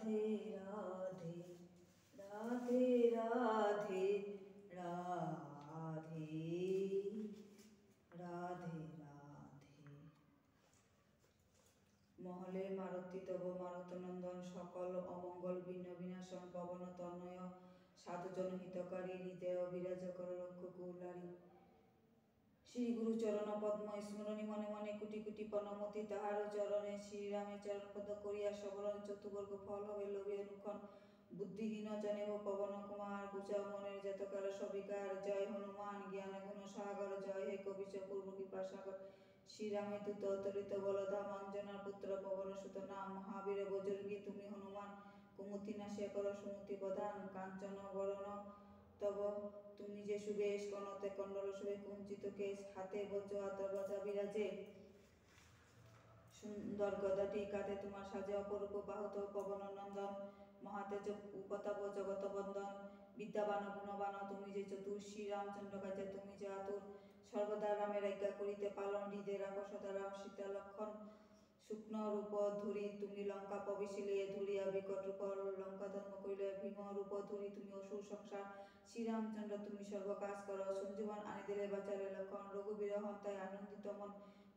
রাধে রাধে রাধে রাধে রাধে রাধে রাধে। মহলে মারুতি তব মারুতনন্দন, সকল অমঙ্গল বিঘ্ন বিনাশন, পবন তনয় সাধুজন হিতকারী, হৃদয় বিরাজ কর রক্ষ কৌলারী। শ্রী গুরু চরণ পদ্ম স্মরণী মনে মনে কোটি কোটি প্রণমতি, তাহার চরণে শ্রীরামে চরণ পদ করিয়া সবরণ চতুর্বর্গ ফল হবে লোভে অনুক্ষণ। বুদ্ধিহীন জনে হো পবন কুমার, বুঝাও মনের যতকাল সবিকার। জয় হনুমান জ্ঞান গুণ সাগর, জয় হে কবিচ পূর্ব কৃপা সাগর। শ্রীরামে দূত অতলিত বলধাম, অঞ্জনার পুত্র পবন সুত নাম। মহাবীর বজরঙ্গী তুমি হনুমান, কুমতি নাশে কর সুমতি প্রধান। কাঞ্চন বরণ তব তুমি যে সুবেশ, কনতে কণ্ডল শোভে কুঞ্চিত কেশ। হাতে বজ্র আতর্বাজা বিরাজে, সুন্দর গদাটি কাঁধে তোমার সাজে। অপরূপ বাহুত পবন নন্দন, মহাতেজ উপতাপ জগত বন্দন। বিদ্যাবান গুণবান তুমি যে চতুর, শ্রীরামচন্দ্র কাজে তুমি যে আতুর। সর্বদা রামের আজ্ঞা করিতে পালন, হৃদে রাখো সদা রাম সীতা লক্ষণ। শুকন রূপ ধরি তুমি লঙ্কা প্রবেশিলে, ধরিয়া বিকট রূপ লঙ্কা ধর্ম করিলে। ভীম রূপ ধরি তুমি অসুর সংসার, শ্রীরামচন্দ্র তুমি সর্বকাজ করো। সঞ্জীবন আনি দিলে বাঁচালে লক্ষণ, রঘুবীর হন্তায় আনন্দিত মন।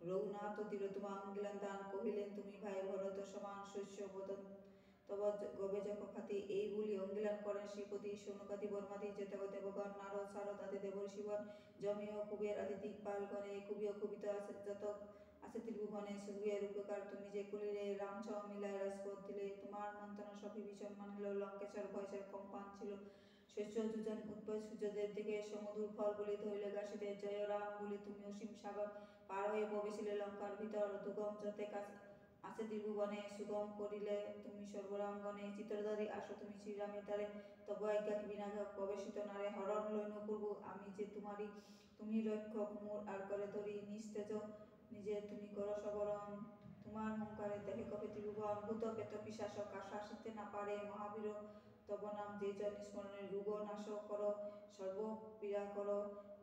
রঘুনাথ দিল তোমা অঙ্গিলান দান, কহিলেন তুমি ভাই ভরত সমান। শস্য বদন তব গবেজ কখাতি, এই বলি অঙ্গিলান করেন শ্রীপতি। সৌনকাদি বর্মাদি যেতক দেবগণ, নারদ সারদ আদি দেবর্ষিগণ। জমেয় কুবের আদি দিকপালগণে, কুবীয় কুবিত যত আছে ত্রিভুবনে। সুবিয়ের উপকার তুমি যে করিলে, রাম ছ মিলায় রাজপথ দিলে। তোমার মন্ত্রণা সব বিভীষণ মানিল, লঙ্কেশ্বর ভয়সের কম্পান ছিল। শস্য দুজন উৎপয় সূর্যদেব থেকে, সমুদূর ফল বলি ধরিলে গাছিতে। জয় রাম বলি তুমি অসীম সাগর, পার হয়ে প্রবেশিলে লঙ্কার ভিতর। দুগম যতে আছে ত্রিভুবনে, সুগম করিলে তুমি সর্বরাঙ্গনে। চিত্রধারী আসো তুমি শ্রীরামের দ্বারে, তব আজ্ঞা বিনা প্রবেশিত নারে। হরণ লইন পূর্ব আমি যে তোমারি, তুমি রক্ষক মোর আর করে ধরি। নিস্তেজ নিজে তুমি করো সবরণ, তোমার হুঙ্কারে দেখে কবে ত্রিভুবন। ভূত পেত পিশাচ কাশা আসিতে না পারে, মহাবীর তব নাম যে জন স্মরণে। রোগ নাশ করো সর্ব পীড়া করো,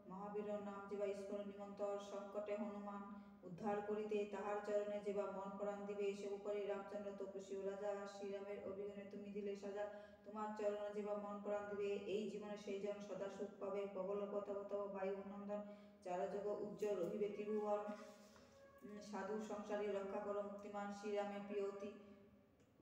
মহাবীর নাম যেবা স্মরণ নিমন্তর। সংকটে হনুমান উদ্ধার করিতে, তাহার চরণে যেবা মন প্রাণ দিবে। সর্বোপরি রামচন্দ্র তপস্বী ও রাজা, শ্রীরামের অভিগণে তুমি দিলে সাজা। তোমার চরণে যেবা মন প্রাণ দিবে, এই জীবনে সেই জন সদা সুখ পাবে। প্রবলভ তব তব বায়ু নন্দন, চারযোগ উজ্জ্বল রহিবে ত্রিভুবন। সাধু সংসারী রক্ষা করো মুক্তিমান, শ্রীরামে প্রিয় অতি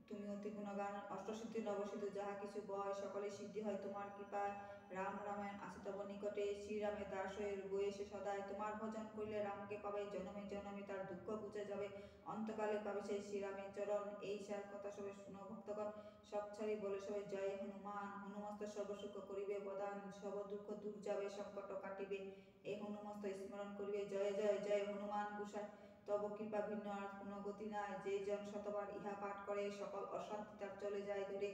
তুমি অতি গুণগান। অষ্টসিদ্ধি নবসিদ্ধ যাহা কিছু বয়, সকলে সিদ্ধি হয় তোমার কৃপায়। রাম রামায়ণ আছে তব নিকটে, শ্রীরামের দাস হয়ে বয়েছে সদায়। তোমার ভজন করিলে রামকে পাবে, জনমে জনমে তার দুঃখ বুঝে যাবে। অন্তকালে পাবে সেই শ্রীরামের চরণ, এই সার কথা সবে শুনো ভক্তগণ। সব ছাড়ি বলে সবে জয় হনুমান, হনুমস্ত সর্বসুখ করিবে প্রদান। সব দুঃখ দূর যাবে, সংকট কাটিবে, এই হনুমস্ত স্মরণ করিবে। জয় জয় জয় হনুমান গোসাই, তব কৃপা ভিন্ন আর কোনো গতি নাই। যে জন শতবার ইহা পাঠ করে, সকল অশান্তি তার চলে যায় দূরে।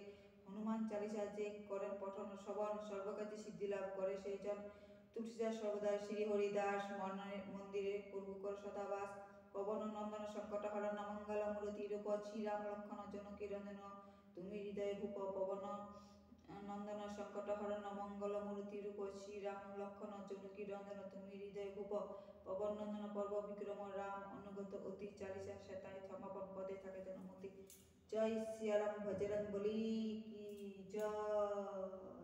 হনুমান চালিসা যে করেন পঠন শ্রবণ, সর্বকাজে সিদ্ধি লাভ করে সেই জন। তুলসীদাস সর্বদাই শ্রী হরিদাস, মন্দিরে পূর্ব কর সদাবাস। পবন নন্দন সংকট হরণ, মঙ্গল মূরতি রূপ। শ্রীরাম লক্ষণ জনকী রঞ্জন, তুমি হৃদয়ে ভূপ। পবন নন্দন সংকট হরণ, মঙ্গল মূরতি রূপ। শ্রীরাম লক্ষণ জনকী রঞ্জন, তুমি হৃদয়ে ভূপ। পবন নন্দন পর্ব বিক্রম রাম, অনুগত অতি চালিসা সেতায়। সমাপন পদে থাকে জনমতি। জয় সিয়ারাম বজরং বলি কি জয়।